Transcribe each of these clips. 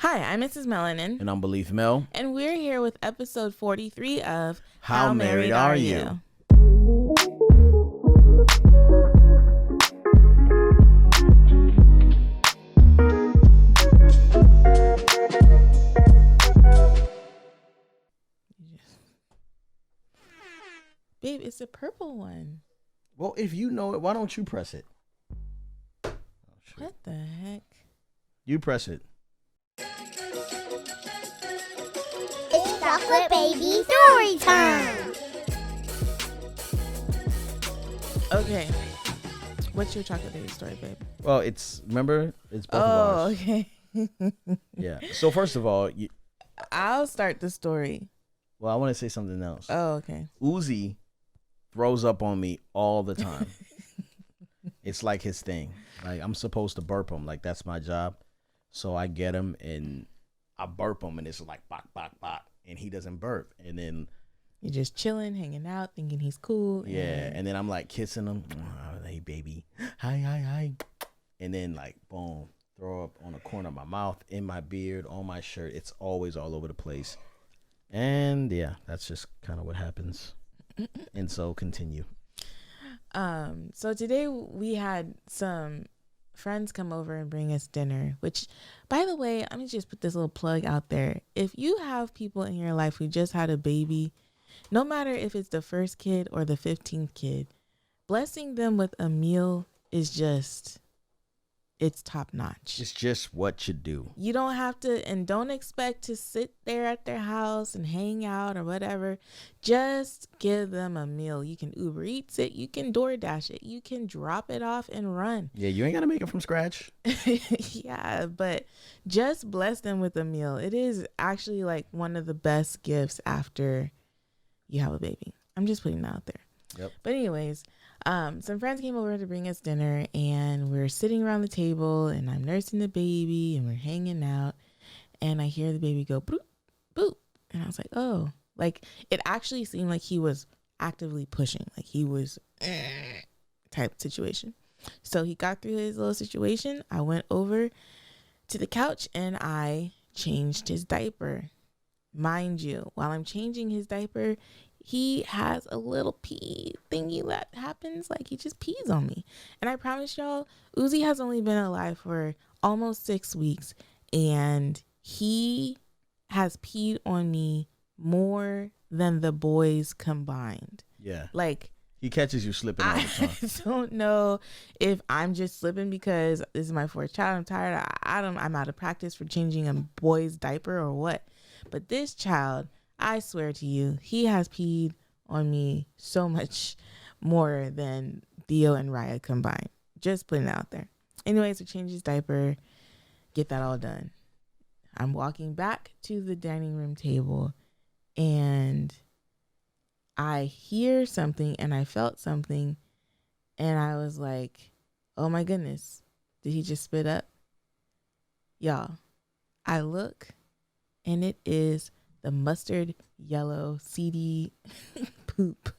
Hi, I'm Mrs. Melanin. And I'm Beleaf Mel. And we're here with episode 43 of How Married Are You? Babe, it's a purple one. Well, if you know it, why don't you press it? Oh, what the heck? You press it. It's Chocolate Baby Story Time! Okay. What's your chocolate baby story, babe? Well, remember, it's both of ours. Okay. Yeah. So first of all, I'll start the story. Well, I want to say something else. Oh, okay. Uzi throws up on me all the time. It's like his thing. Like, I'm supposed to burp him. Like, that's my job. So I get him and I burp him and it's like bok, bok, bok. And he doesn't burp. And then you're just chilling, hanging out, thinking he's cool. Yeah. And then I'm like kissing him. Oh, hey, baby. Hi. And then like, boom, throw up on the corner of my mouth, in my beard, on my shirt. It's always all over the place. And yeah, that's just kind of what happens. And so continue. So today we had some friends come over and bring us dinner, which, by the way, let me just put this little plug out there. If you have people in your life who just had a baby, no matter if it's the first kid or the 15th kid, blessing them with a meal is just, it's top notch. It's just what you do. You don't have to, and don't expect to sit there at their house and hang out or whatever. Just give them a meal. You can Uber Eats it. You can DoorDash it. You can drop it off and run. Yeah, you ain't got to make it from scratch. Yeah, but just bless them with a meal. It is actually like one of the best gifts after you have a baby. I'm just putting that out there. Yep. But anyways, some friends came over to bring us dinner and we're sitting around the table and I'm nursing the baby and we're hanging out and I hear the baby go boop, boop. And I was like, oh, like it actually seemed like he was actively pushing, like he was type situation. So he got through his little situation. I went over to the couch and I changed his diaper. Mind you, while I'm changing his diaper, he has a little pee thingy that happens. Like he just pees on me. And I promise y'all, Uzi has only been alive for almost 6 weeks. And he has peed on me more than the boys combined. Yeah. Like he catches you slipping all the time. I don't know if I'm just slipping because this is my fourth child. I'm tired. I'm out of practice for changing a boy's diaper or what. But this child, I swear to you, he has peed on me so much more than Theo and Raya combined. Just putting it out there. Anyways, we change his diaper, get that all done. I'm walking back to the dining room table and I hear something and I felt something and I was like, oh my goodness, did he just spit up? Y'all, I look and it is the mustard yellow seedy poop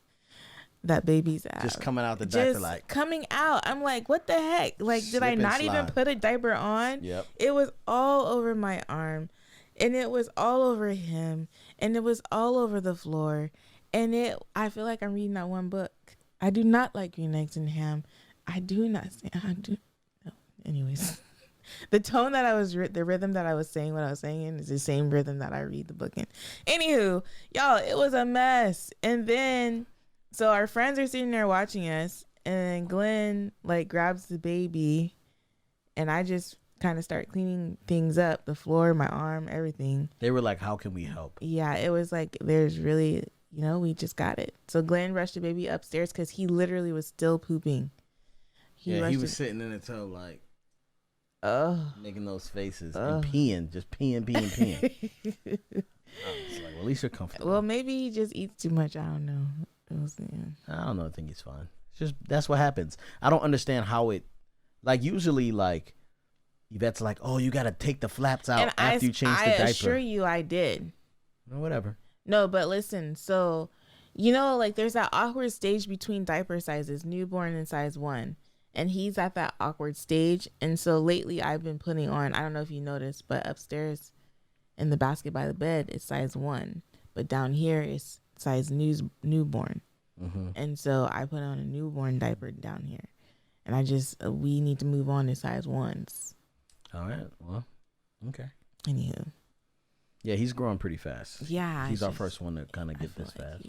that babies have. Just coming out the diaper, like coming out. I'm like, what the heck? Like, did I not even put a diaper on? Yep. It was all over my arm and it was all over him and it was all over the floor. And I feel like I'm reading that one book. I do not like green eggs and ham. No. Anyways. The tone that the rhythm that I was saying what I was saying in is the same rhythm that I read the book in. Anywho, y'all, it was a mess. And then, so our friends are sitting there watching us and Glen like grabs the baby and I just kind of start cleaning things up, the floor, my arm, everything. They were like, how can we help? Yeah, it was like, there's really, we just got it. So Glen rushed the baby upstairs because he literally was still pooping. He was sitting in the tub like, making those faces and just peeing. I was like, well, at least you're comfortable. Well, maybe he just eats too much. I don't know. I don't know. I think he's fine. It's just, that's what happens. I don't understand how it, like usually like Yvette's like, oh, you got to take the flaps out after you change the diaper. I assure you I did. Or whatever. No, but listen. So, like there's that awkward stage between diaper sizes, newborn and size 1. and he's at that awkward stage. And so lately I've been putting on, I don't know if you noticed, but upstairs in the basket by the bed, it's size 1. But down here, it's size newborn. And so I put on a newborn diaper down here. And we need to move on to size 1s. All right. Well, okay. Anywho. Yeah, he's growing pretty fast. Yeah. He's our first one to kind of get this fast.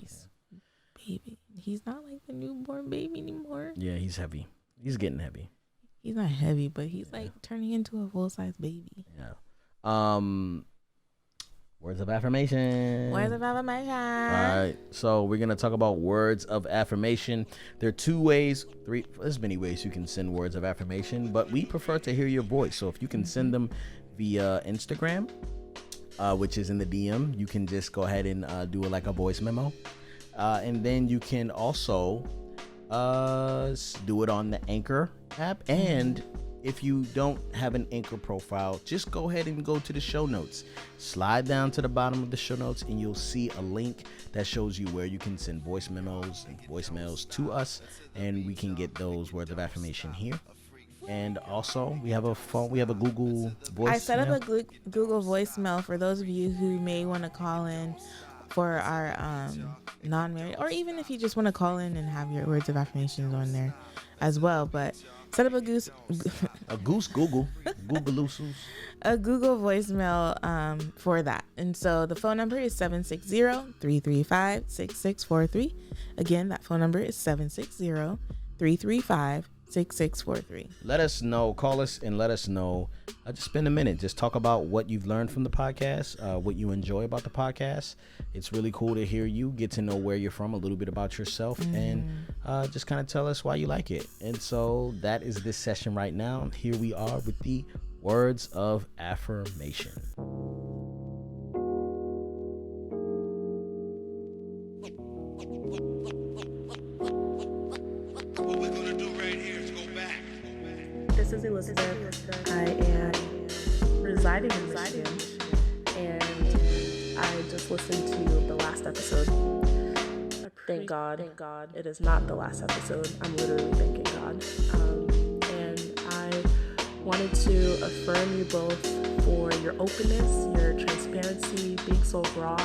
Baby. He's not like the newborn baby anymore. Yeah, he's heavy. He's getting heavy. He's not heavy, but he's like turning into a full-size baby. Yeah. Words of affirmation. Words of affirmation. All right. So we're going to talk about words of affirmation. There are 2 ways, 3, there's many ways you can send words of affirmation, but we prefer to hear your voice. So if you can send them via Instagram, which is in the DM, you can just go ahead and do it like a voice memo. And then you can also do it on the Anchor app. And if you don't have an Anchor profile, just go ahead and go to the show notes. Slide down to the bottom of the show notes and you'll see a link that shows you where you can send voice memos and voicemails to us, and we can get those words of affirmation here. And also, we have a Google voicemail. I set up a Google voicemail for those of you who may want to call in for our non-married, or even if you just want to call in and have your words of affirmations on there as well. But set up a Google voicemail for that. And so the phone number is 760-335-6643. Again, that phone number is 760-335-6643. Let us know. Call us and let us know. Just spend a minute. Just talk about what you've learned from the podcast, what you enjoy about the podcast. It's really cool to hear you, get to know where you're from, a little bit about yourself, and just kind of tell us why you like it. And so that is this session right now. Here we are with the words of affirmation. This is Elizabeth. I am residing in Michigan, and I just listened to the last episode. Thank God it is not the last episode. I'm literally thanking God. And I wanted to affirm you both for your openness, your transparency, being so raw.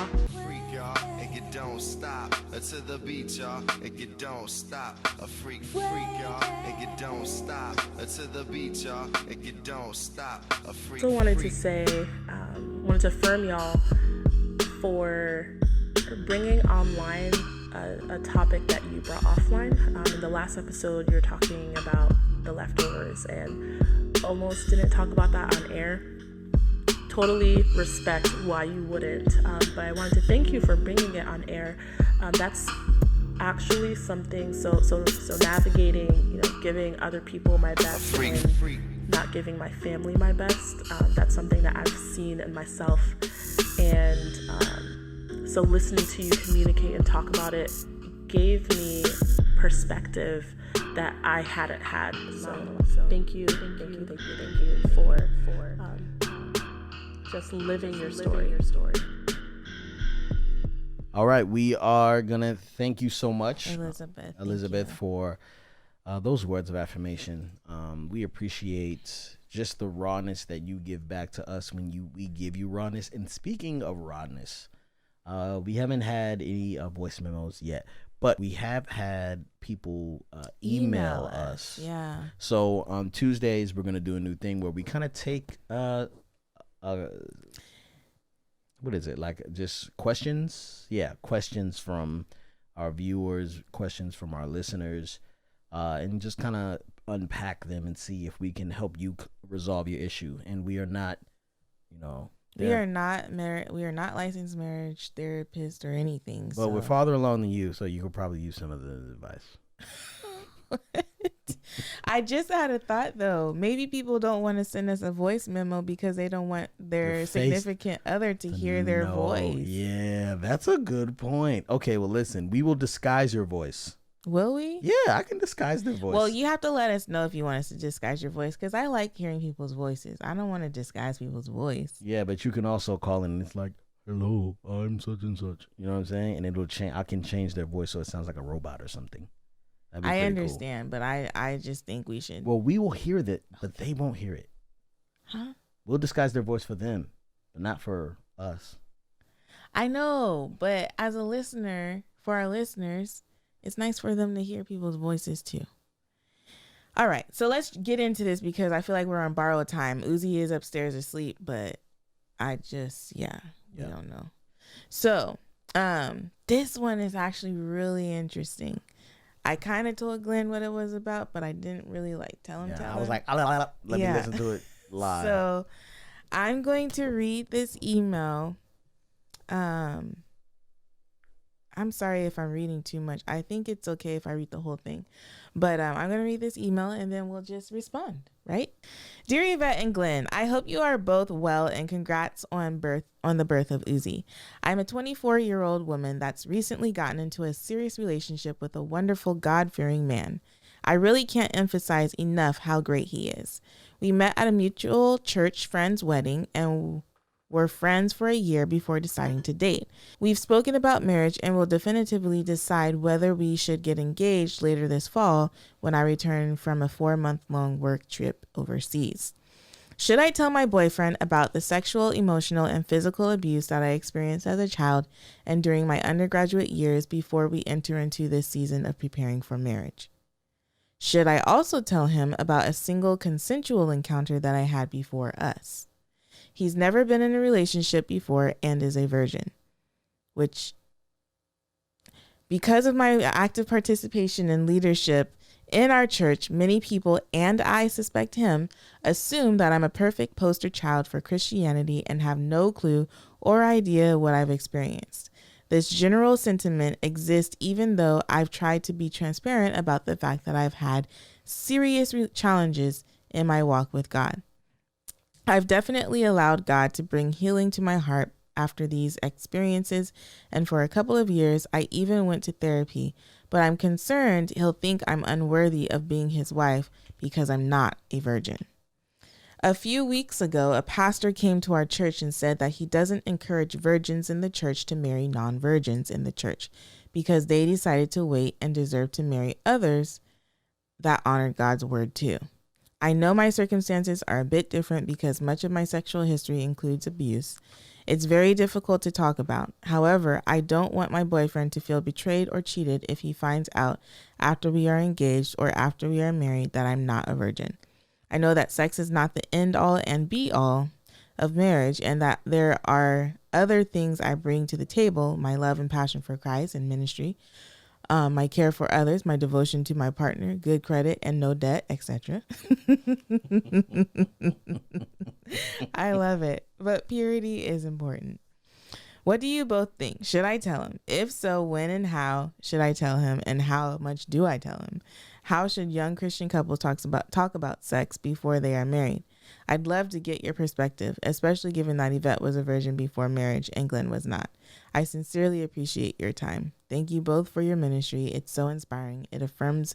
Don't stop to the beat, y'all, and you don't stop. A freak, y'all, and you don't stop to the beat, y'all, and you don't stop. A freak. So wanted to affirm y'all for bringing online a topic that you brought offline. In the last episode, you were talking about the leftovers and almost didn't talk about that on air. Totally respect why you wouldn't, but I wanted to thank you for bringing it on air. That's actually something. So navigating, giving other people my best and not giving my family my best. That's something that I've seen in myself, and so listening to you communicate and talk about it gave me perspective that I hadn't had. So thank you for just living your story. All right, we are gonna thank you so much, Elizabeth, for those words of affirmation. We appreciate just the rawness that you give back to us when we give you rawness. And speaking of rawness, we haven't had any voice memos yet, but we have had people email us. Yeah. So on Tuesdays, we're gonna do a new thing where we kind of take what is it, like just questions from our viewers, questions from our listeners, and just kind of unpack them and see if we can help you resolve your issue. And we are not we are not licensed marriage therapists or anything, but we're farther along than you, so you could probably use some of the advice. I just had a thought though. Maybe people don't want to send us a voice memo because they don't want their significant other to hear their voice. Yeah, that's a good point. Okay, well, listen, we will disguise your voice. Will we? Yeah, I can disguise their voice. Well, you have to let us know if you want us to disguise your voice, because I like hearing people's voices. I don't want to disguise people's voice. Yeah, but you can also call in and it's like, hello, I'm such and such. You know what I'm saying? And it'll change. I can change their voice so it sounds like a robot or something. That'd be I pretty understand, but I just think we should. cool. Well, we will hear that, but they won't hear it. Huh? We'll disguise their voice for them, but not for us. I know, but as a listener, for our listeners, it's nice for them to hear people's voices too. All right, so let's get into this because I feel like we're on borrowed time. Uzi is upstairs asleep, but we don't know. So, this one is actually really interesting. I kind of told Glenn what it was about, but I didn't really tell him. I was like, let me listen to it live. So, I'm going to read this email. I'm sorry if I'm reading too much. I think it's okay if I read the whole thing. But I'm going to read this email and then we'll just respond, right? Dear Yvette and Glenn, I hope you are both well and congrats on the birth of Uzi. I'm a 24-year-old woman that's recently gotten into a serious relationship with a wonderful God-fearing man. I really can't emphasize enough how great he is. We met at a mutual church friend's wedding and were friends for a year before deciding to date. We've spoken about marriage and will definitively decide whether we should get engaged later this fall when I return from a 4-month-long work trip overseas. Should I tell my boyfriend about the sexual, emotional, and physical abuse that I experienced as a child and during my undergraduate years before we enter into this season of preparing for marriage? Should I also tell him about a single consensual encounter that I had before us? He's never been in a relationship before and is a virgin, which, because of my active participation in leadership in our church, many people, and I suspect him, assume that I'm a perfect poster child for Christianity and have no clue or idea what I've experienced. This general sentiment exists even though I've tried to be transparent about the fact that I've had serious challenges in my walk with God. I've definitely allowed God to bring healing to my heart after these experiences, and for a couple of years, I even went to therapy, but I'm concerned he'll think I'm unworthy of being his wife because I'm not a virgin. A few weeks ago, a pastor came to our church and said that he doesn't encourage virgins in the church to marry non-virgins in the church because they decided to wait and deserve to marry others that honored God's word too. I know my circumstances are a bit different because much of my sexual history includes abuse. It's very difficult to talk about. However, I don't want my boyfriend to feel betrayed or cheated if he finds out after we are engaged or after we are married that I'm not a virgin. I know that sex is not the end all and be all of marriage and that there are other things I bring to the table, my love and passion for Christ and ministry, my care for others, my devotion to my partner, good credit and no debt, etc. I love it, but purity is important. What do you both think? Should I tell him? If so, when and how should I tell him, and how much do I tell him? How should young Christian couples talk about sex before they are married? I'd love to get your perspective, especially given that Yvette was a virgin before marriage and Glen was not. I sincerely appreciate your time. Thank you both for your ministry. It's so inspiring. It affirms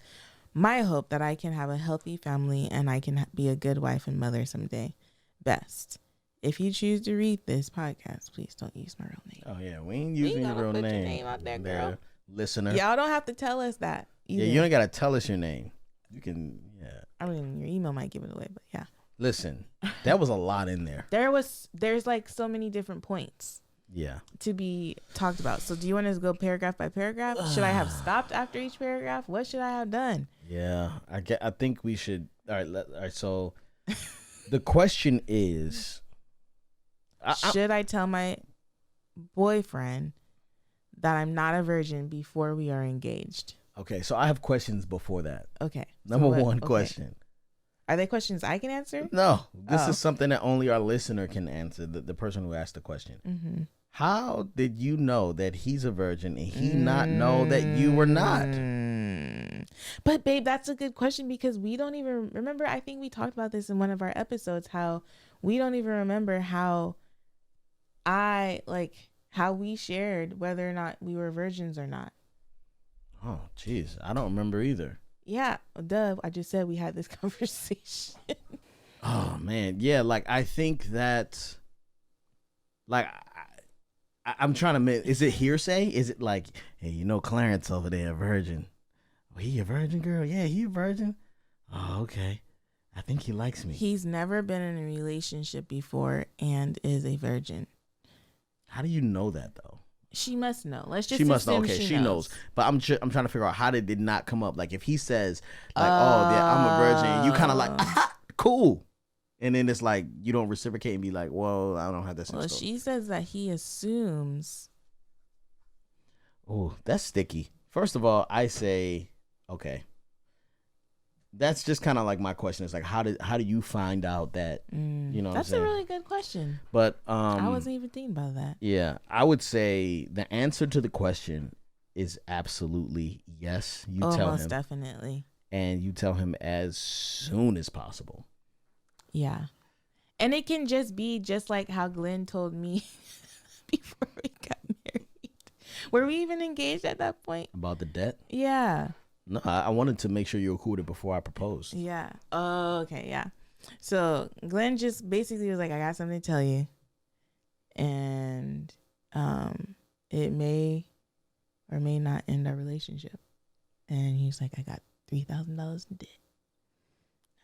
my hope that I can have a healthy family and I can be a good wife and mother someday. Best. If you choose to read this podcast, please don't use my real name. Oh yeah, we ain't using your real put name. your name out there, girl. Listener. Y'all don't have to tell us that either. Yeah, you don't gotta tell us your name. You can, yeah. I mean, your email might give it away, but yeah. Listen, that was a lot in there. There's like so many different points. Yeah. To be talked about. So do you want us to go paragraph by paragraph? Should I have stopped after each paragraph? What should I have done? Yeah, I think we should. All right. So the question is, should I tell my boyfriend that I'm not a virgin before we are engaged? Okay, so I have questions before that. Okay. Number one question. Are they questions I can answer? No, this is something that only our listener can answer, the person who asked the question. Mm-hmm. How did you know that he's a virgin and he not know that you were not? But babe, that's a good question because we don't even remember. I think we talked about this in one of our episodes, how we don't even remember how we shared whether or not we were virgins or not. Oh, geez. I don't remember either. Yeah, duh. I just said we had this conversation. Oh, man. Yeah, like, I think that, like, I'm trying to, is it hearsay? Is it like, hey, you know Clarence over there, a virgin? Oh, he a virgin, girl? Yeah, he a virgin. Oh, okay. I think he likes me. He's never been in a relationship before and is a virgin. How do you know that though? She must know. Let's just She must know. assume Okay, she knows. knows. But I'm trying to figure out how did it not come up. Like if he says like, "Oh, yeah, I'm a virgin," you kind of like, cool, and then it's like you don't reciprocate and be like, "Well, I don't have that." Well, she says that he assumes. Oh, that's sticky. First of all, I say, okay. That's just kind of like my question is like, how do you find out that, you know, That's a really good question. But I wasn't even thinking about that. Yeah, I would say the answer to the question is absolutely yes. You tell him. Most definitely. And you tell him as soon as possible. Yeah. And it can just be just like how Glenn told me before we got married. Were we even engaged at that point? About the debt? Yeah. No, I wanted to make sure you were cool with it before I proposed. Yeah. Oh, okay. Yeah. So Glenn just basically was like, I got something to tell you. And it may or may not end our relationship. And he's like, I got $3,000 in debt.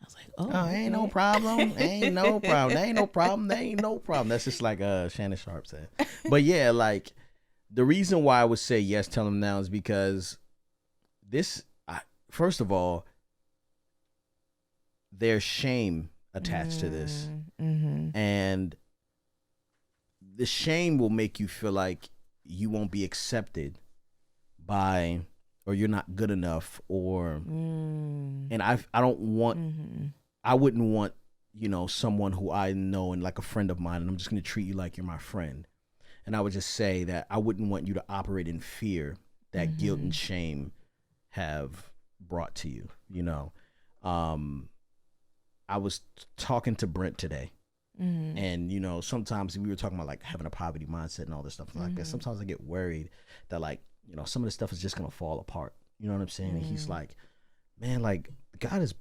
I was like, oh, okay. Ain't no problem. Ain't no problem. There ain't no problem. There ain't no problem. That's just like Shannon Sharp said. But yeah, like the reason why I would say yes, tell him now is because first of all, there's shame attached to this. Mm-hmm. And the shame will make you feel like you won't be accepted by, or you're not good enough, or, and I don't want, I wouldn't want, you know, someone who I know and like a friend of mine, and I'm just going to treat you like you're my friend. And I would just say that I wouldn't want you to operate in fear that guilt and shame have brought to you, you know. I was talking to Brent today, and you know, sometimes we were talking about like having a poverty mindset and all this stuff like that. Sometimes I get worried that like, you know, some of this stuff is just gonna fall apart. You know what I'm saying? And he's like, man, like God is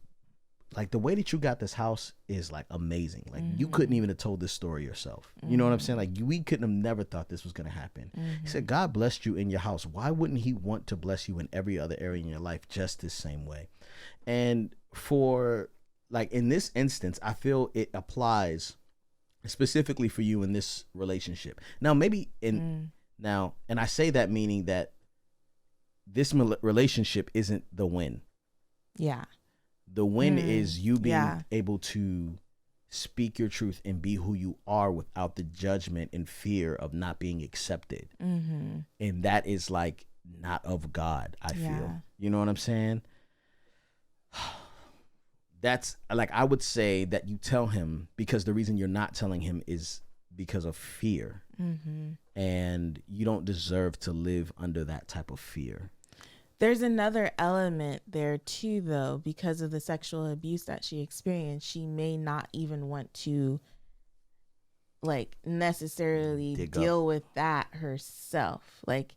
like, the way that you got this house is like amazing. Like you couldn't even have told this story yourself. You know what I'm saying? Like we couldn't have never thought this was gonna happen. He said, God blessed you in your house. Why wouldn't he want to bless you in every other area in your life just the same way? And for like in this instance, I feel it applies specifically for you in this relationship. Now, maybe now, and I say that meaning that this relationship isn't the win. Yeah. The win is you being able to speak your truth and be who you are without the judgment and fear of not being accepted. And that is like not of God, I feel. You know what I'm saying? That's like, I would say that you tell him, because the reason you're not telling him is because of fear. And you don't deserve to live under that type of fear. There's another element there too, though, because of the sexual abuse that she experienced. She may not even want to like necessarily deal with that herself. Like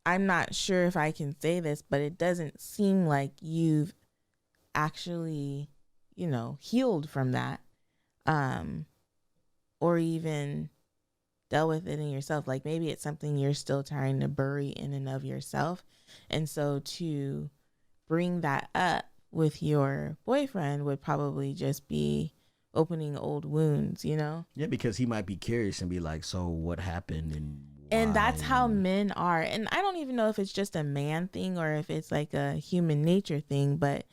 I'm not sure if I can say this, but it doesn't seem like you've actually, you know, healed from that, or even dealt with it in yourself. Like maybe it's something you're still trying to bury in and of yourself. And so to bring that up with your boyfriend would probably just be opening old wounds, you know? Yeah, because he might be curious and be like, so what happened and why? And that's how men are. And I don't even know if it's just a man thing or if it's like a human nature thing, but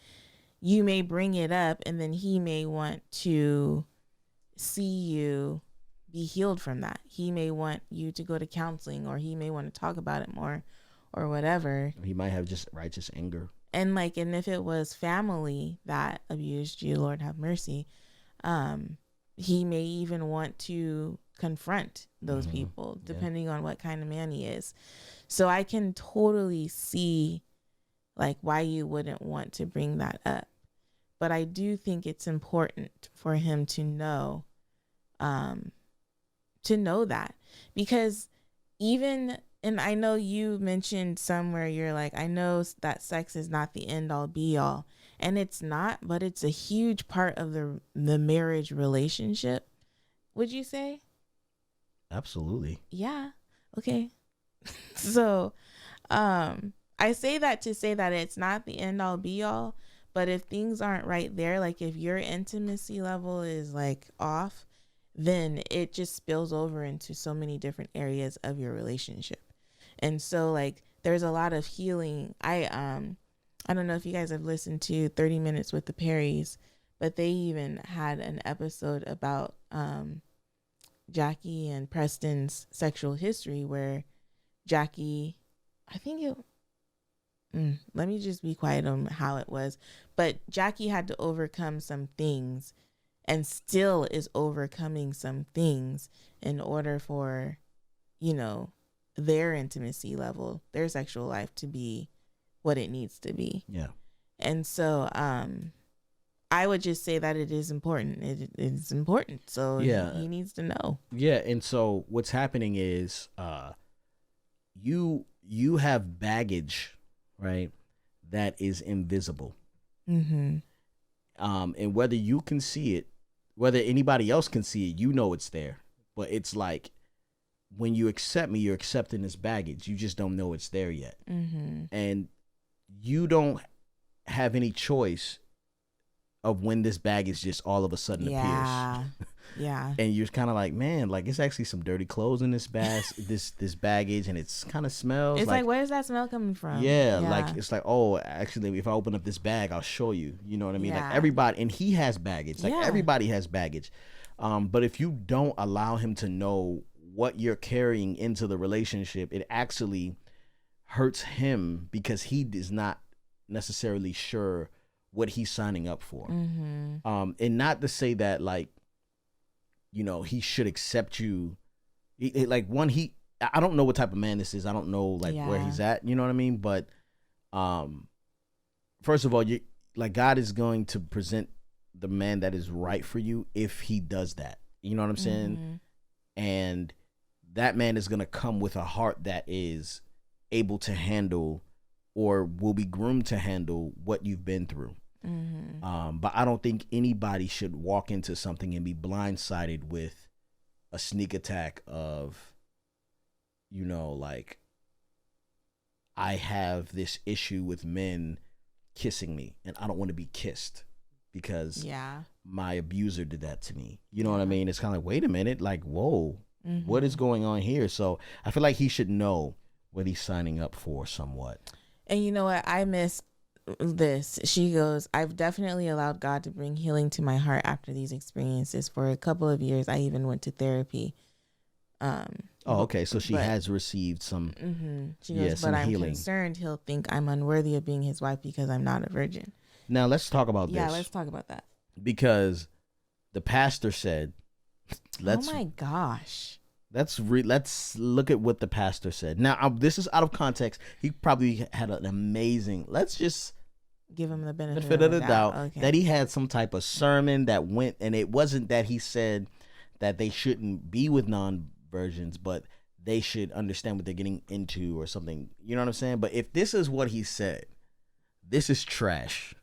you may bring it up and then he may want to see you be healed from that. He may want you to go to counseling, or he may want to talk about it more or whatever. He might have just righteous anger. And like, and if it was family that abused you, Lord have mercy, he may even want to confront those people, depending on what kind of man he is. So I can totally see like why you wouldn't want to bring that up. But I do think it's important for him to know that, because even, and I know you mentioned somewhere, you're like, I know that sex is not the end all be all, and it's not, but it's a huge part of the marriage relationship. Would you say? Absolutely. Yeah. Okay. So, I say that to say that it's not the end all be all, but if things aren't right there, like if your intimacy level is like off, then it just spills over into so many different areas of your relationship. And so like there's a lot of healing. I don't know if you guys have listened to 30 Minutes with the Perrys, but they even had an episode about Jackie and Preston's sexual history where Jackie, I think it, let me just be quiet on how it was, but Jackie had to overcome some things and still is overcoming some things in order for, you know, their intimacy level, their sexual life to be what it needs to be. Yeah. And so I would just say that it is important. It's important. So Yeah. he needs to know. Yeah, and so what's happening is you have baggage, right, that is invisible. Mm-hmm. And whether you can see it, whether anybody else can see it, you know it's there. But it's like when you accept me, you're accepting this baggage. You just don't know it's there yet. Mm-hmm. And you don't have any choice of when this baggage just all of a sudden appears. Yeah. And you're kind of like, man, like it's actually some dirty clothes in this this baggage, and it's kind of smells. It's like, where's that smell coming from? Yeah, like it's like, oh, actually, if I open up this bag, I'll show you. You know what I mean? Yeah. Like everybody, and he has baggage. Like Yeah. everybody has baggage. But if you don't allow him to know what you're carrying into the relationship, it actually hurts him because he is not necessarily sure what he's signing up for. Mm-hmm. And not to say that, like, you know, he should accept you. I don't know what type of man this is. I don't know like where he's at. You know what I mean? But first of all, God is going to present the man that is right for you if he does that. You know what I'm saying? Mm-hmm. And that man is going to come with a heart that is able to handle or will be groomed to handle what you've been through. Mm-hmm. But I don't think anybody should walk into something and be blindsided with a sneak attack of, you know, like, I have this issue with men kissing me and I don't want to be kissed because my abuser did that to me. You know what I mean? It's kind of like, wait a minute, like, whoa, what is going on here? So I feel like he should know what he's signing up for somewhat. And you know what? I miss this. She goes, I've definitely allowed God to bring healing to my heart after these experiences. For a couple of years, I even went to therapy. Okay. So she has received some, she goes, some but I'm healing. concerned he'll think I'm unworthy of being his wife because I'm not a virgin. Now let's talk about this. Yeah, let's talk about that. Because the pastor said, oh my gosh. Let's look at what the pastor said. Now, this is out of context. He probably had an amazing, let's just give him the benefit of the doubt that he had some type of sermon that went, and it wasn't that he said that they shouldn't be with non-virgins, but they should understand what they're getting into or something. You know what I'm saying? But if this is what he said, this is trash.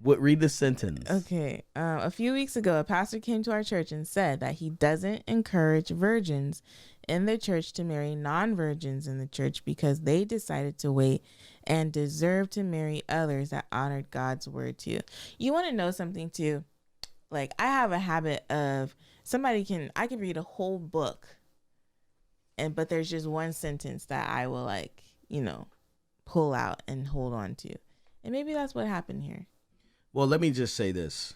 Read the sentence. Okay. A few weeks ago, a pastor came to our church and said that he doesn't encourage virgins in the church to marry non-virgins in the church because they decided to wait and deserve to marry others that honored God's word too. You want to know something too? Like, I have a habit of I can read a whole book but there's just one sentence that I will, like, you know, pull out and hold on to. And maybe that's what happened here. Well, let me just say this.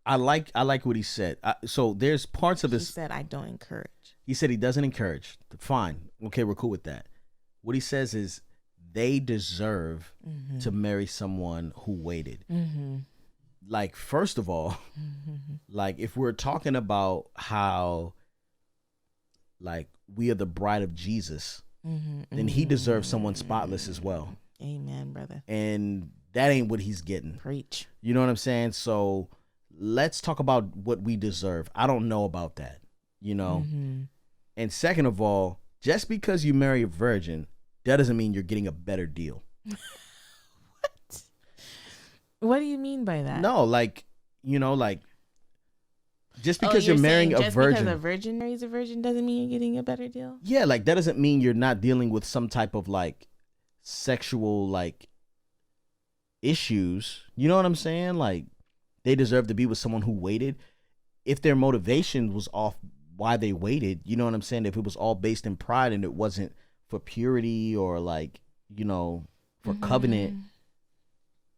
I like what he said. So there's parts of his. He said, I don't encourage. He said he doesn't encourage. Fine. Okay, we're cool with that. What he says is they deserve to marry someone who waited. Like, first of all, like, if we're talking about how, like, we are the bride of Jesus, then he deserves someone spotless as well. Amen, brother. And that ain't what he's getting. Preach. You know what I'm saying? So let's talk about what we deserve. I don't know about that, you know? And second of all, just because you marry a virgin, that doesn't mean you're getting a better deal. What do you mean by that? No, like, you know, like, Just because you're marrying a just virgin. because a virgin marries a virgin doesn't mean you're getting a better deal? Yeah, like that doesn't mean you're not dealing with some type of like sexual like issues. You know what I'm saying? Like they deserve to be with someone who waited. If their motivation was off why they waited, you know what I'm saying? If it was all based in pride and it wasn't for purity or like, you know, for covenant,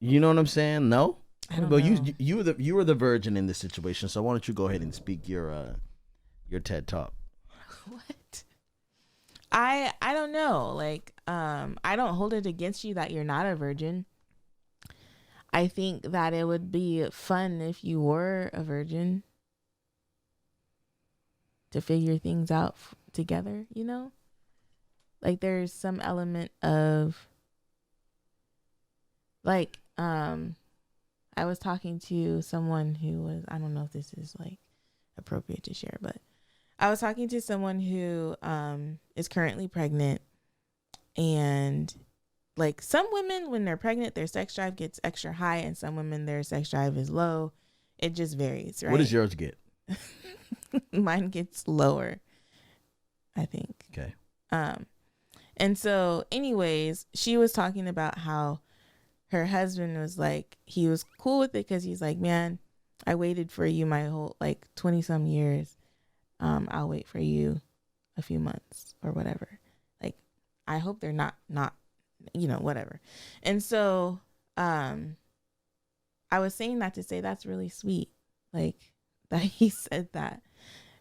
you know what I'm saying? No? I don't But know. you were the virgin in this situation, so why don't you go ahead and speak your TED talk? What? I don't know. Like, I don't hold it against you that you're not a virgin. I think that it would be fun if you were a virgin to figure things out together, you know? Like there's some element of like I was talking to someone who was, I don't know if this is like appropriate to share, but I was talking to someone who is currently pregnant, and like some women when they're pregnant their sex drive gets extra high, and some women their sex drive is low. It just varies, right? What does yours get? Mine gets lower, I think. Okay. And so anyways, she was talking about how her husband was like, he was cool with it because he's like, man, I waited for you my whole like 20 some years. I'll wait for you a few months or whatever. Like, I hope they're not, you know, whatever. And so, I was saying that to say that's really sweet. Like that he said that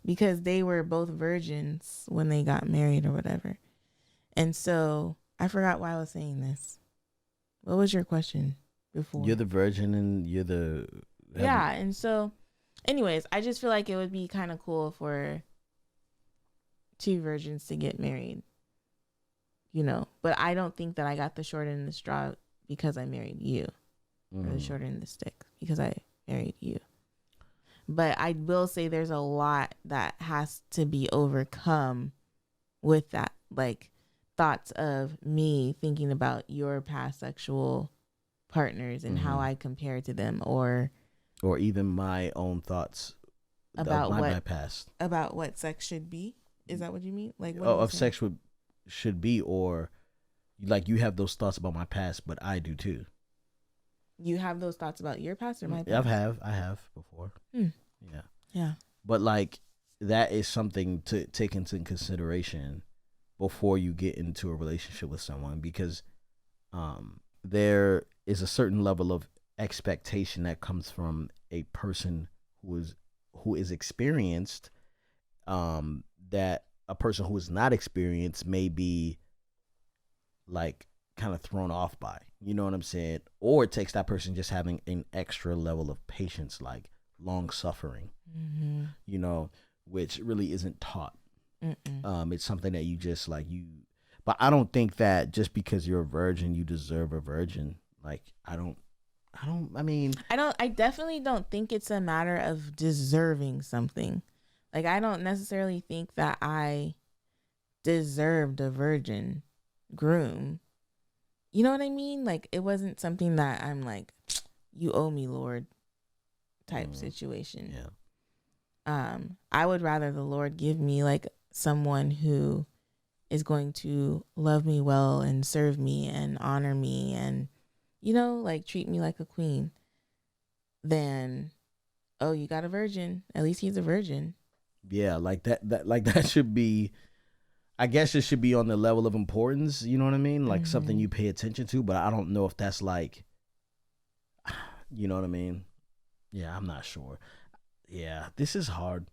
because they were both virgins when they got married or whatever. And so I forgot why I was saying this. What was your question before? You're the virgin and you're the... Yeah, and so anyways, I just feel like it would be kind of cool for two virgins to get married, you know, but I don't think that I got the short end of the straw because I married you, or the short end of the stick because I married you. But I will say there's a lot that has to be overcome with that, like thoughts of me thinking about your past sexual partners and how I compare to them, or even my own thoughts about my past, about what sex should be. Is that what you mean? Like what of sex should be, or like you have those thoughts about my past, but I do too. You have those thoughts about your past or my past? I have before. Yeah. But like that is something to take into consideration before you get into a relationship with someone, because there is a certain level of expectation that comes from a person who is experienced, that a person who is not experienced may be like kind of thrown off by, you know what I'm saying? Or it takes that person just having an extra level of patience, like long suffering, you know, which really isn't taught. It's something that you just like but I don't think that just because you're a virgin, you deserve a virgin. Like, I definitely don't think it's a matter of deserving something. Like, I don't necessarily think that I deserved a virgin groom. You know what I mean? Like, it wasn't something that I'm like, you owe me, Lord, type situation. Yeah. I would rather the Lord give me like someone who is going to love me well and serve me and honor me and, you know, like treat me like a queen than, oh, you got a virgin. At least he's a virgin. Yeah, like that should be, I guess it should be on the level of importance, you know what I mean? Like something you pay attention to, but I don't know if that's like, you know what I mean? Yeah, I'm not sure. Yeah, this is hard.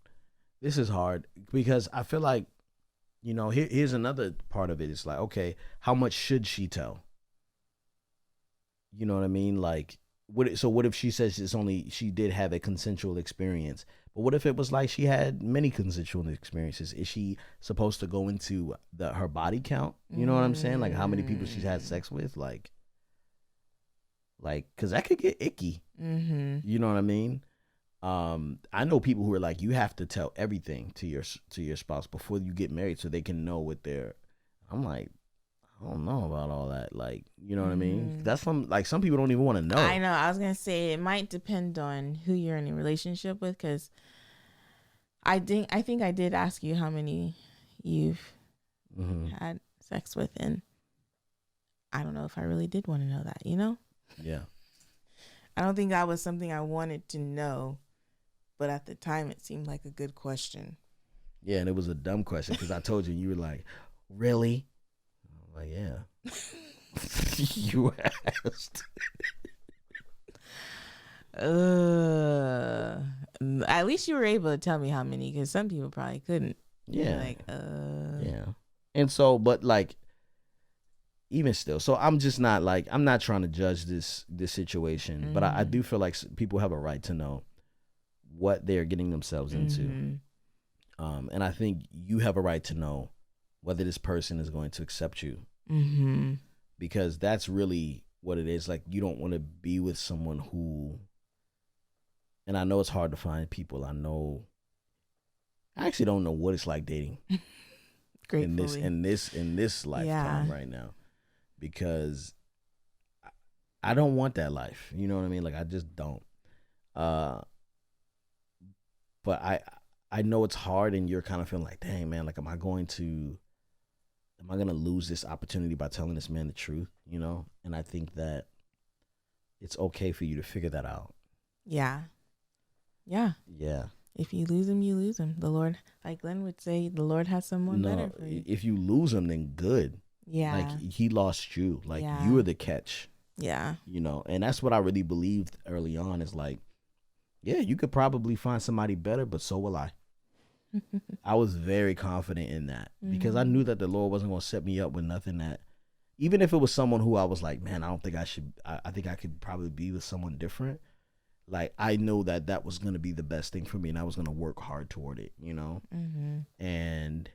This is hard because I feel like, you know, here's another part of it. It's like, okay, how much should she tell? You know what I mean? Like, what if she says she did have a consensual experience, but what if it was like she had many consensual experiences? Is she supposed to go into her body count? You know what I'm saying? Like how many people she's had sex with? Like, cause that could get icky. You know what I mean? I know people who are like, you have to tell everything to your spouse before you get married so they can know what they're. I'm like, I don't know about all that. Like, you know what I mean? That's some people don't even want to know. I know. I was going to say it might depend on who you're in a relationship with, because I think I did ask you how many you've had sex with, and I don't know if I really did want to know that, you know? Yeah. I don't think that was something I wanted to know, but at the time it seemed like a good question. Yeah, and it was a dumb question because I told you, and you were like, really? I'm like, yeah. You asked. At least you were able to tell me how many, because some people probably couldn't. Yeah. Like, Yeah. And so, but like, even still, so I'm just not like, I'm not trying to judge this situation, but I do feel like people have a right to know what they're getting themselves into. And I think you have a right to know whether this person is going to accept you. Because that's really what it is. Like, you don't want to be with someone who, and I know it's hard to find people. I actually don't know what it's like dating in this lifetime right now, because I don't want that life. You know what I mean? Like, I just don't. But I know it's hard, and you're kind of feeling like, dang, man, like, am I going to lose this opportunity by telling this man the truth, you know? And I think that it's okay for you to figure that out. Yeah. If you lose him, you lose him. The Lord, like Glen would say, the Lord has someone better for you. If you lose him, then good. Yeah. Like, he lost you. Like, you were the catch. Yeah. You know, and that's what I really believed early on, is like, yeah, you could probably find somebody better, but so will I. I was very confident in that, because I knew that the Lord wasn't going to set me up with nothing that, even if it was someone who I was like, man, I don't think I should, I think I could probably be with someone different. Like, I know that was going to be the best thing for me, and I was going to work hard toward it, you know? And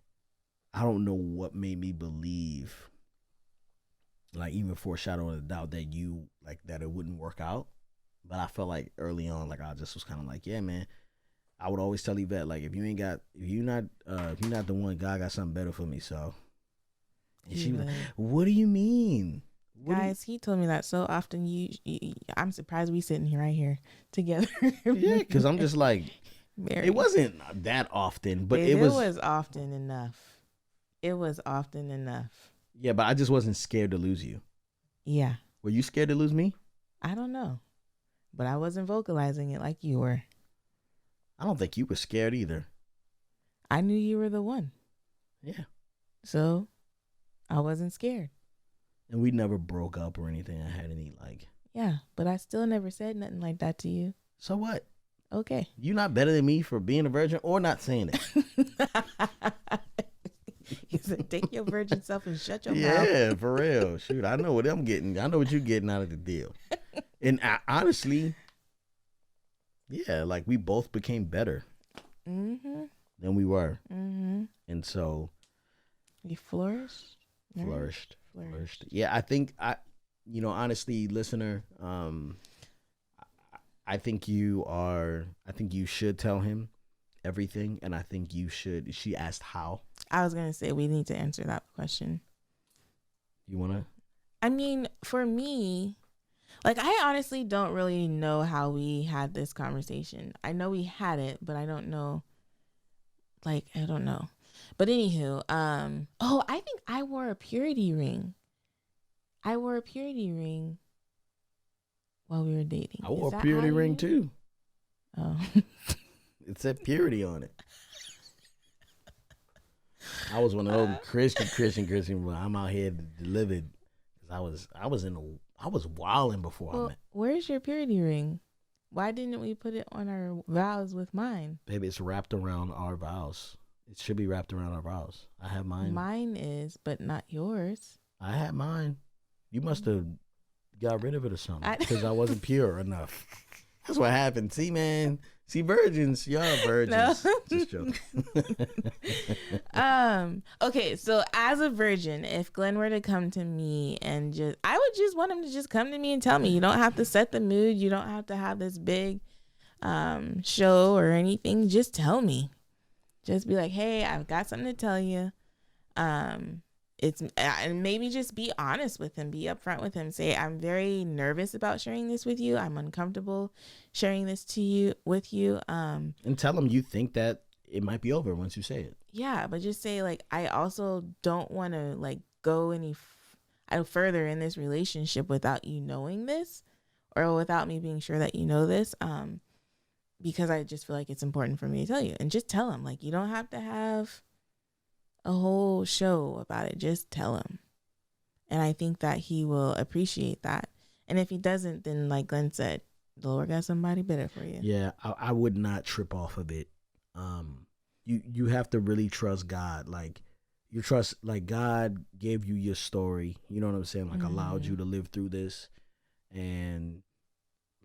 I don't know what made me believe, like, even foreshadowing a doubt that that it wouldn't work out. But I felt like early on, like, I just was kind of like, yeah, man. I would always tell Yvette, like, if you're not the one, God got something better for me. So, and she was like, what do you mean? Guys, he told me that so often. I'm surprised we sitting right here together. Yeah, because I'm just like, married. It wasn't that often, but it was often enough. It was often enough. Yeah, but I just wasn't scared to lose you. Yeah. Were you scared to lose me? I don't know, but I wasn't vocalizing it like you were. I don't think you were scared either. I knew you were the one. Yeah. So I wasn't scared. And we never broke up or anything. I had any like. Yeah, but I still never said nothing like that to you. So what? Okay. You're not better than me for being a virgin or not saying it. He said, take your virgin self and shut your mouth. Yeah, for real. Shoot, I know what I'm getting. I know what you're getting out of the deal. And honestly, yeah, like, we both became better than we were. And so. You flourished? Flourished. Yeah, I think honestly, listener, I think you should tell him everything, and I think you should. She asked how. I was going to say, we need to answer that question. You want to? I mean, for me, like, I honestly don't really know how we had this conversation. I know we had it, but I don't know. Like, I don't know. But anywho, I think I wore a purity ring. I wore a purity ring while we were dating. I wore a purity ring too. Oh. It said purity on it. I was one of those Christian, but I'm out here delivered. I was wilding before I met. Where's your purity ring? Why didn't we put it on our vows with mine? Baby, it's wrapped around our vows. It should be wrapped around our vows. I have mine. Mine is, but not yours. I had mine. You must have got rid of it or something, because I wasn't pure enough. That's what happened. See, man. See, virgins. Y'all virgins. No. Just joking. Okay, so as a virgin, if Glen were to come to me and I would just want him to just come to me and tell me. You don't have to set the mood. You don't have to have this big show or anything. Just tell me. Just be like, hey, I've got something to tell you. And maybe just be honest with him, be upfront with him. Say, I'm very nervous about sharing this with you. I'm uncomfortable sharing this with you. And tell him you think that it might be over once you say it. Yeah, but just say like, I also don't want to like go further in this relationship without you knowing this, or without me being sure that you know this. Because I just feel like it's important for me to tell you, and just tell him. Like, you don't have to have a whole show about it. Just tell him. And I think that he will appreciate that. And if he doesn't, then like Glenn said, the Lord got somebody better for you. Yeah, I would not trip off of it. You have to really trust God. Like, you trust, like, God gave you your story. You know what I'm saying? Like, allowed you to live through this. And,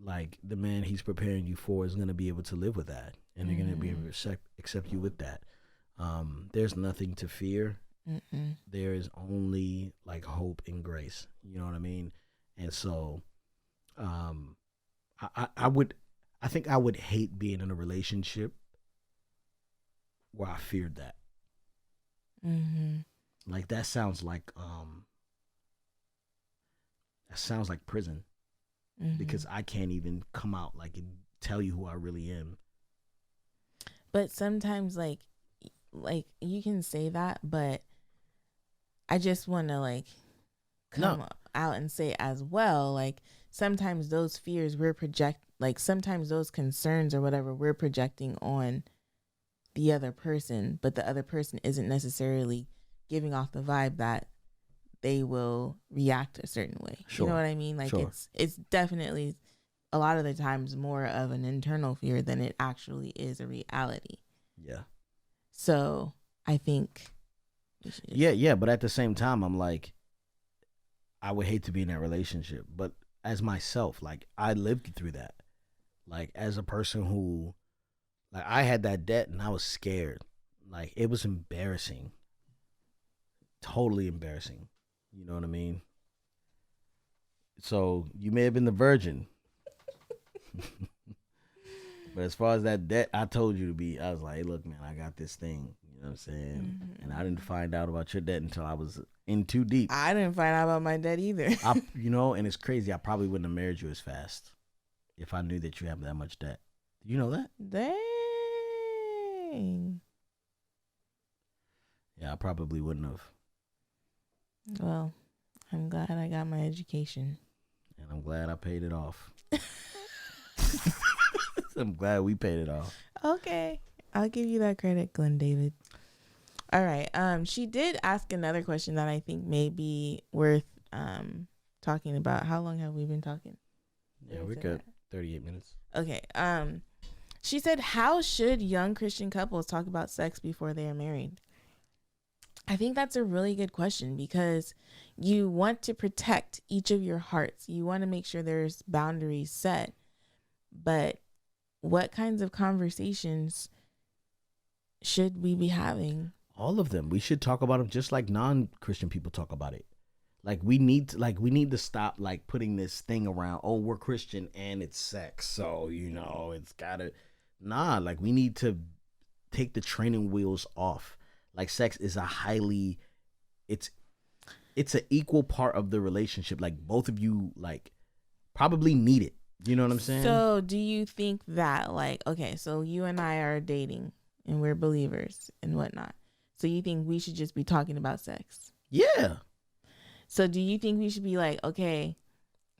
like, the man he's preparing you for is going to be able to live with that. And they're going to be able to accept you with that. There's nothing to fear. There is only, like, hope and grace. You know what I mean? And so, I think I would hate being in a relationship where I feared that. Like, that sounds like prison, because I can't even come out like and tell you who I really am. But sometimes like you can say that, but I just want to like come out and say as well, like, sometimes those fears sometimes those concerns or whatever we're projecting on the other person, but the other person isn't necessarily giving off the vibe that they will react a certain way. Sure. You know what I mean? Like, Sure. it's definitely a lot of the times more of an internal fear than it actually is a reality. Yeah. So I think Yeah, but at the same time, I'm like, I would hate to be in that relationship. But as myself, like, I lived through that. Like, as a person who, like, I had that debt and I was scared. Like, it was embarrassing. Totally embarrassing. You know what I mean? So you may have been the virgin. But as far as that debt, I told you to be, I was like, hey, look, man, I got this thing. You know what I'm saying? And I didn't find out about your debt until I was in too deep. I didn't find out about my debt either. And it's crazy. I probably wouldn't have married you as fast if I knew that you have that much debt. Do you know that? Dang. Yeah, I probably wouldn't have. Well, I'm glad I got my education. And I'm glad I paid it off. I'm glad we paid it off. Okay. I'll give you that credit, Glen David. All right. She did ask another question that I think may be worth talking about. How long have we been talking? Yeah, we're good. 38 minutes. Okay. She said, how should young Christian couples talk about sex before they are married? I think that's a really good question, because you want to protect each of your hearts. You want to make sure there's boundaries set. But what kinds of conversations should we be having? All of them. We should talk about them just like non-Christian people talk about it. Like, we need to stop like putting this thing around, oh, we're Christian and it's sex, so it's gotta like, we need to take the training wheels off. Like, sex is it's an equal part of the relationship. Like, both of you like probably need it. You know what I'm saying? So do you think that, like, okay, so you and I are dating and we're believers and whatnot. So you think we should just be talking about sex? Yeah. So do you think we should be like, okay,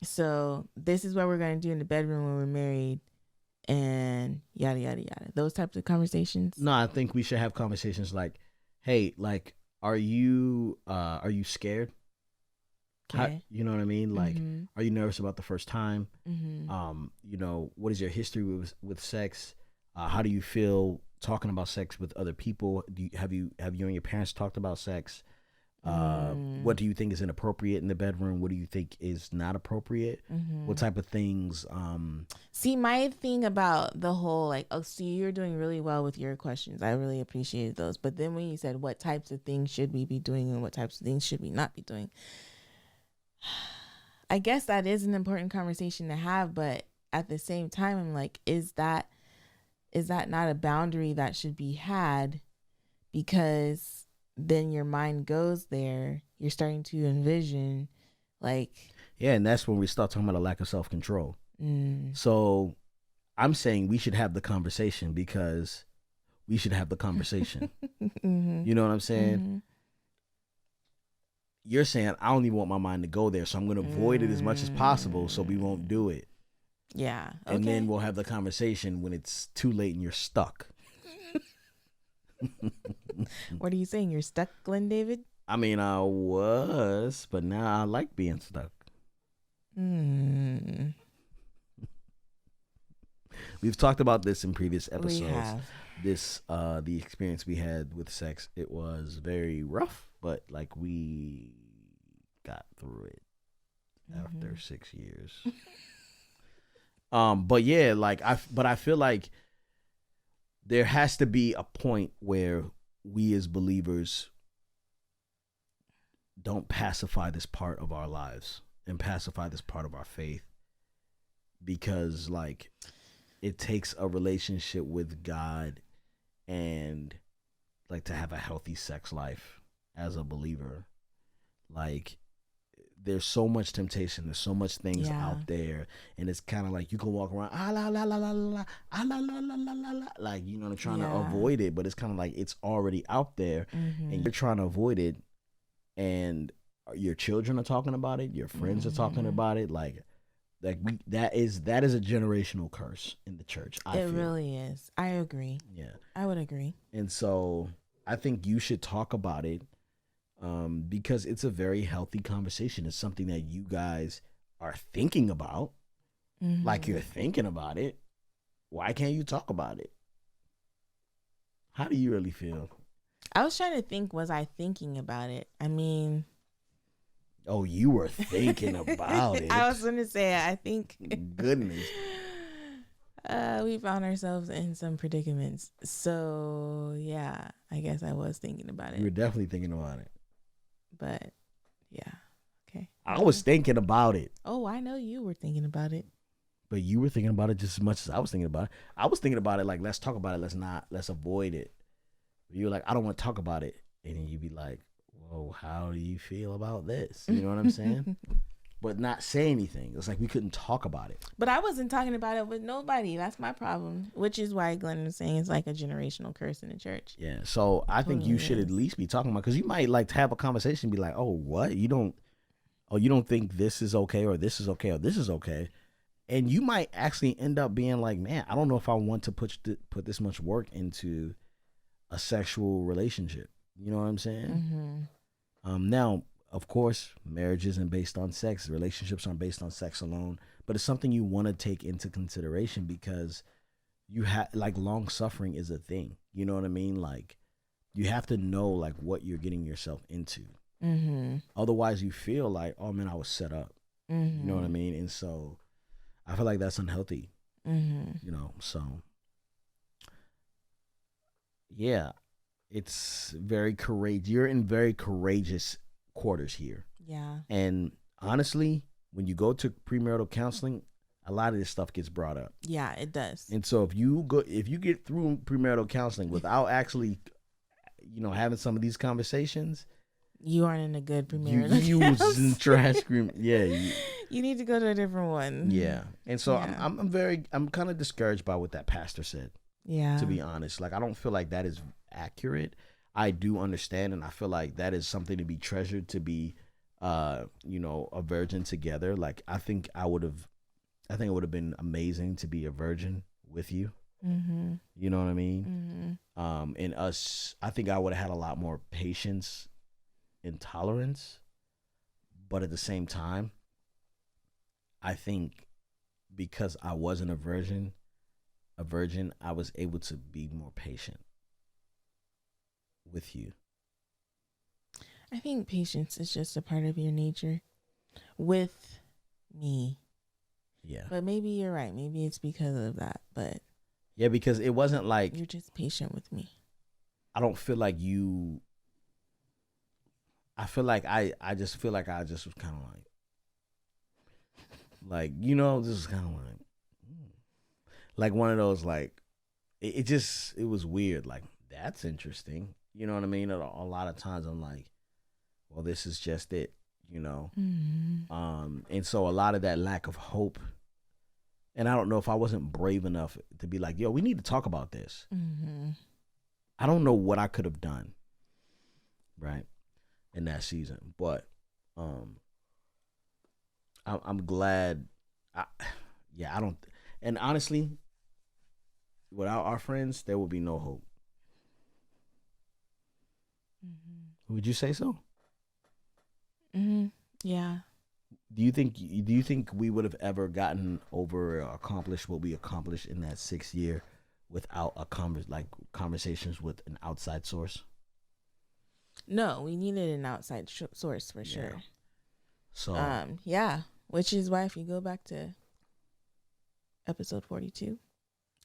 so this is what we're going to do in the bedroom when we're married and yada, yada, yada. Those types of conversations? No, I think we should have conversations like, hey, like, are you scared? Okay. You know what I mean? Like, are you nervous about the first time? Mm-hmm. What is your history with sex? How do you feel talking about sex with other people? Have you and your parents talked about sex? What do you think is inappropriate in the bedroom? What do you think is not appropriate? What type of things? See, my thing about the whole, like, oh, so you're doing really well with your questions. I really appreciated those. But then when you said what types of things should we be doing and what types of things should we not be doing, I guess that is an important conversation to have. But at the same time, I'm like, is that not a boundary that should be had? Because then your mind goes there. You're starting to envision, like, yeah, and that's when we start talking about a lack of self-control. So I'm saying we should have the conversation, because we should have the conversation. You know what I'm saying? You're saying, I don't even want my mind to go there, so I'm going to avoid it as much as possible so we won't do it. Yeah. Okay. And then we'll have the conversation when it's too late and you're stuck. What are you saying? You're stuck, Glen David? I mean, I was, but now I like being stuck. We've talked about this in previous episodes. We have. The experience we had with sex, it was very rough, but like we got through it after 6 years. But yeah, like I feel like there has to be a point where we as believers don't pacify this part of our lives and pacify this part of our faith, because like it takes a relationship with God and like to have a healthy sex life as a believer. Like there's so much temptation, there's so much things out there, and it's kind of like you can walk around like, you know, trying to avoid it, but it's kind of like it's already out there and you're trying to avoid it, and your children are talking about it, your friends are talking about it, that is a generational curse in the church. I feel. Really is. I agree. Yeah, I would agree. And so I think you should talk about it, because it's a very healthy conversation. It's something that you guys are thinking about, like you're thinking about it. Why can't you talk about it? How do you really feel? I was trying to think, was I thinking about it? I mean... Oh, you were thinking about it. I was going to say, I think... Goodness. We found ourselves in some predicaments. So, yeah, I guess I was thinking about it. You were definitely thinking about it. But, yeah. Okay. I was thinking about it. Oh, I know you were thinking about it. But you were thinking about it just as much as I was thinking about it. I was thinking about it like, let's talk about it. Let's avoid it. You were like, I don't want to talk about it. And then you'd be like, whoa, how do you feel about this? You know what I'm saying? But not say anything. It's like we couldn't talk about it. But I wasn't talking about it with nobody. That's my problem. Which is why Glenn was saying it's like a generational curse in the church. Yeah. So I think you should at least be talking about, because you might like to have a conversation and be like, oh, what? You don't think this is okay, or this is okay, or this is okay. And you might actually end up being like, man, I don't know if I want to put this much work into a sexual relationship. You know what I'm saying? Now, of course, marriage isn't based on sex. Relationships aren't based on sex alone. But it's something you want to take into consideration, because you have, like, long suffering is a thing. You know what I mean? Like, you have to know, like, what you're getting yourself into. Otherwise, you feel like, oh, man, I was set up. You know what I mean? And so I feel like that's unhealthy. You know, so yeah, it's very courageous. You're in very courageous quarters here. Yeah. And honestly, when you go to premarital counseling, a lot of this stuff gets brought up. Yeah, it does. And so if you get through premarital counseling without actually, you know, having some of these conversations, you aren't in a good premarital you using trash scream. Yeah. You need to go to a different one. Yeah. And so I'm kind of discouraged by what that pastor said. Yeah. To be honest, like, I don't feel like that is accurate. I do understand, and I feel like that is something to be treasured, to be, you know, a virgin together. Like, I think it would have been amazing to be a virgin with you. You know what I mean? And us, I think I would have had a lot more patience and tolerance, but at the same time, I think because I wasn't a virgin, I was able to be more patient with you. I think patience is just a part of your nature with me. Yeah. But maybe you're right. Maybe it's because of that. But yeah, because it wasn't like you're just patient with me. I don't feel like you. I feel like I just feel like I just was kind of like, you know, this is kind of like one of those, like, it was weird. Like, that's interesting. You know what I mean? A lot of times I'm like, well, this is just it, you know? And so a lot of that lack of hope, and I don't know if I wasn't brave enough to be like, yo, we need to talk about this. I don't know what I could have done, right, in that season. But I'm glad. I don't. And honestly, without our friends, there would be no hope. Mm-hmm. Would you say so? Mm-hmm. Yeah. Do you think we would have ever gotten over or accomplished what we accomplished in that 6th year without conversations with an outside source? No, we needed an outside source for sure. Yeah. So yeah, which is why if you go back to episode 42,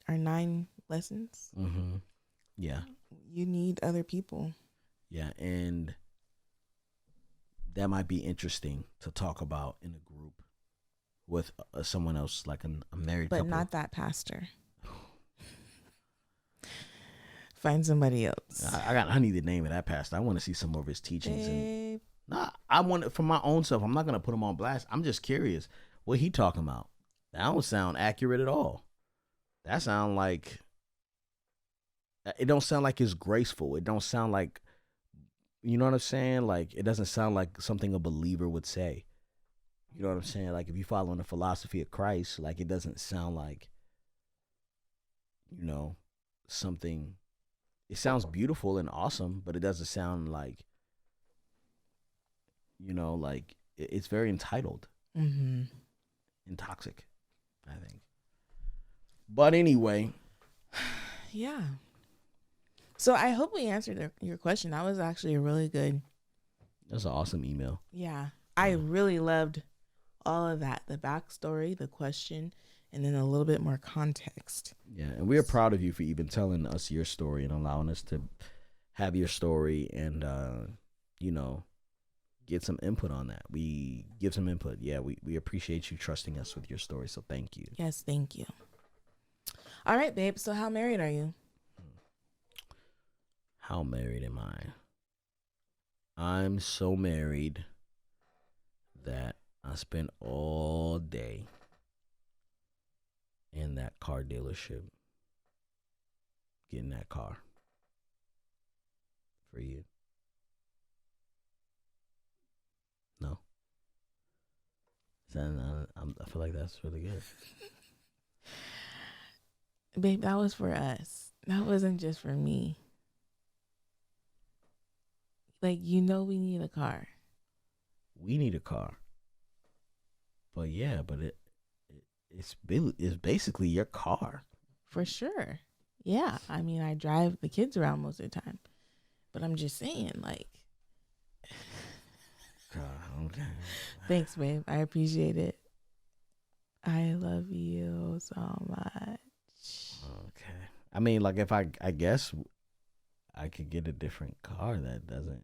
our 9 lessons. Mm-hmm. Yeah. You need other people. Yeah, and that might be interesting to talk about in a group with someone else, like a married couple. But not that pastor. Find somebody else. I need the name of that pastor. I want to see some of his teachings. Babe. I want it for my own self. I'm not going to put him on blast. I'm just curious what he talking about. That don't sound accurate at all. That sound like, it don't sound like it's graceful. It don't sound like, you know what I'm saying? Like, it doesn't sound like something a believer would say. You know what I'm saying? Like, if you follow in the philosophy of Christ, like, it doesn't sound like, you know, something. It sounds beautiful and awesome, but it doesn't sound like, you know, like, it's very entitled. Mm-hmm. And toxic, I think. But anyway. Yeah. So I hope we answered your question. That was actually a really good. That's an awesome email. Yeah. I really loved all of that. The backstory, the question, and then a little bit more context. Yeah. And we're proud of you for even telling us your story and allowing us to have your story and, you know, get some input on that. We give some input. Yeah. We appreciate you trusting us with your story. So thank you. Yes. Thank you. All right, babe. So how married are you? How married am I? I'm so married that I spend all day in that car dealership getting that car for you. No? I feel like that's really good. Babe, that was for us. That wasn't just for me. Like, you know, we need a car. We need a car. But yeah, but it's basically your car. For sure. Yeah. I mean, I drive the kids around most of the time. But I'm just saying, like. God, okay. Thanks, babe. I appreciate it. I love you so much. Okay. I mean, like, if I guess I could get a different car that doesn't,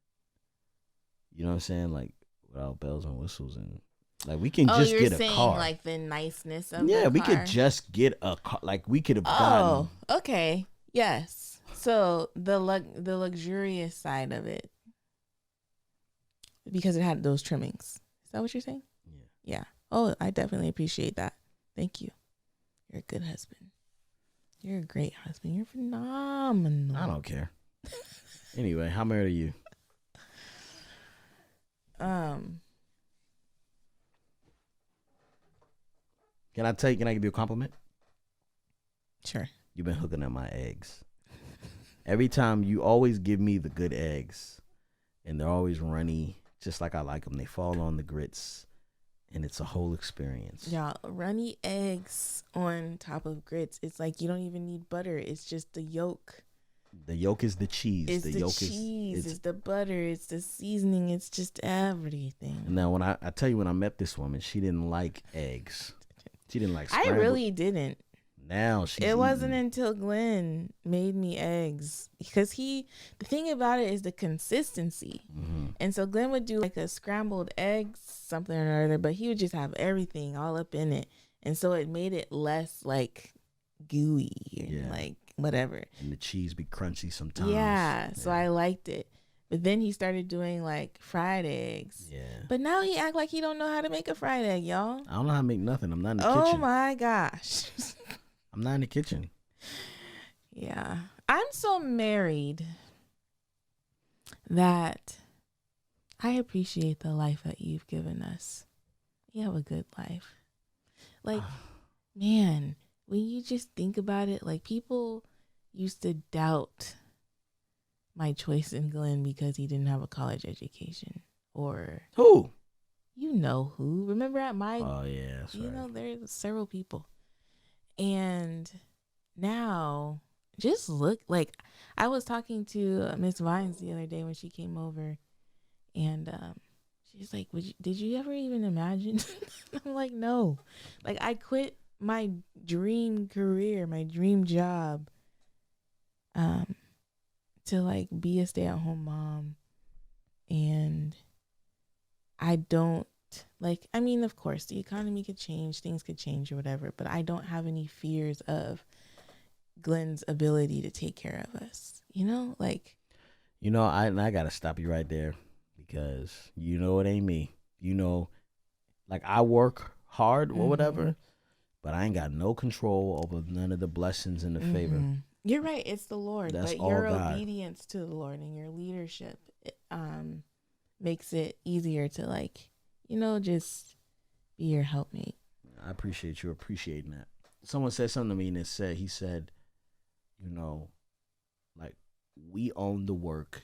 you know what I'm saying? Like, without bells and whistles and, like, we can just get a car. Oh, you're saying, like, the niceness of the car? Yeah, we could just get a car. Like, we could have gotten. Oh, okay. Yes. So, the luxurious side of it. Because it had those trimmings. Is that what you're saying? Yeah. Yeah. Oh, I definitely appreciate that. Thank you. You're a good husband. You're a great husband. You're phenomenal. I don't care. Anyway, how married are you? Can I give you a compliment? Sure. You've been hooking up my eggs. Every time you always give me the good eggs, and they're always runny, just like I like them. They fall on the grits, and it's a whole experience. Y'all, runny eggs on top of grits. It's like you don't even need butter. It's just the yolk. The yolk is the cheese. It's the yolk cheese. It's the butter. It's the seasoning. It's just everything. Now, when I tell you, when I met this woman, she didn't like eggs. She didn't like scrambled. I really didn't. Now she's It wasn't until Glen made me eggs, because the thing about it is the consistency. Mm-hmm. And so Glen would do like a scrambled eggs, something or other, but he would just have everything all up in it. And so it made it less like gooey and like whatever. And the cheese be crunchy sometimes. Yeah. So I liked it. But then he started doing like fried eggs. Yeah. But now he act like he don't know how to make a fried egg, y'all. I don't know how to make nothing. I'm not in the kitchen. Oh my gosh. I'm not in the kitchen. Yeah. I'm so married that I appreciate the life that you've given us. You have a good life. Like, man, when you just think about it, like, people used to doubt my choice in Glen because he didn't have a college education. Or Who? you know who. Remember at my, Oh yeah, that's right. know, there's several people. And now, just look, like, I was talking to Miss Vines the other day when she came over, and she's like, did you ever even imagine? I'm like, no. Like, I quit my dream career, my dream job, to, like, be a stay-at-home mom. And I don't, like, I mean, of course, the economy could change, things could change or whatever, but I don't have any fears of Glen's ability to take care of us, you know? Like, You know, I gotta stop you right there because you know it ain't me. You know, like I work hard or whatever, but I ain't got no control over none of the blessings and the favor. You're right, it's the Lord. That's but all your God. obedience to the Lord and your leadership makes it easier to, like, you know, just be your helpmate. I appreciate you appreciating that. Someone said something to me and he said, you know, like we own the work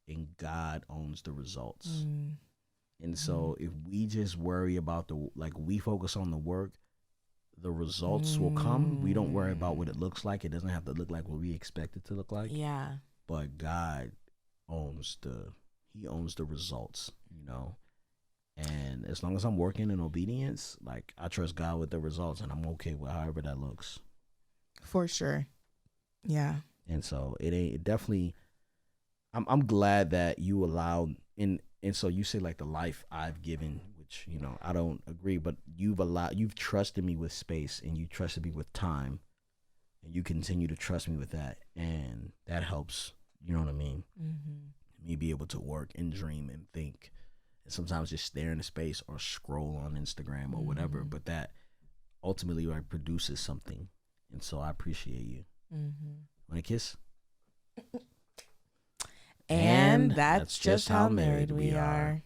and God owns the results. And so if we just worry about we focus on the work, the results will come. We don't worry about what it looks like. It doesn't have to look like what we expect it to look like. Yeah. But God owns the results, you know. And as long as I'm working in obedience, like I trust God with the results, and I'm okay with however that looks. For sure. Yeah. And so it definitely. I'm glad that you allowed and so you say like the life I've given, which you know I don't agree, but you've trusted me with space and you trusted me with time, and you continue to trust me with that, and that helps. You know what I mean? Me be able to work and dream and think. Sometimes just stare into space or scroll on Instagram or whatever, but that ultimately like produces something. And so I appreciate you. Want a kiss? And that's just how married we are.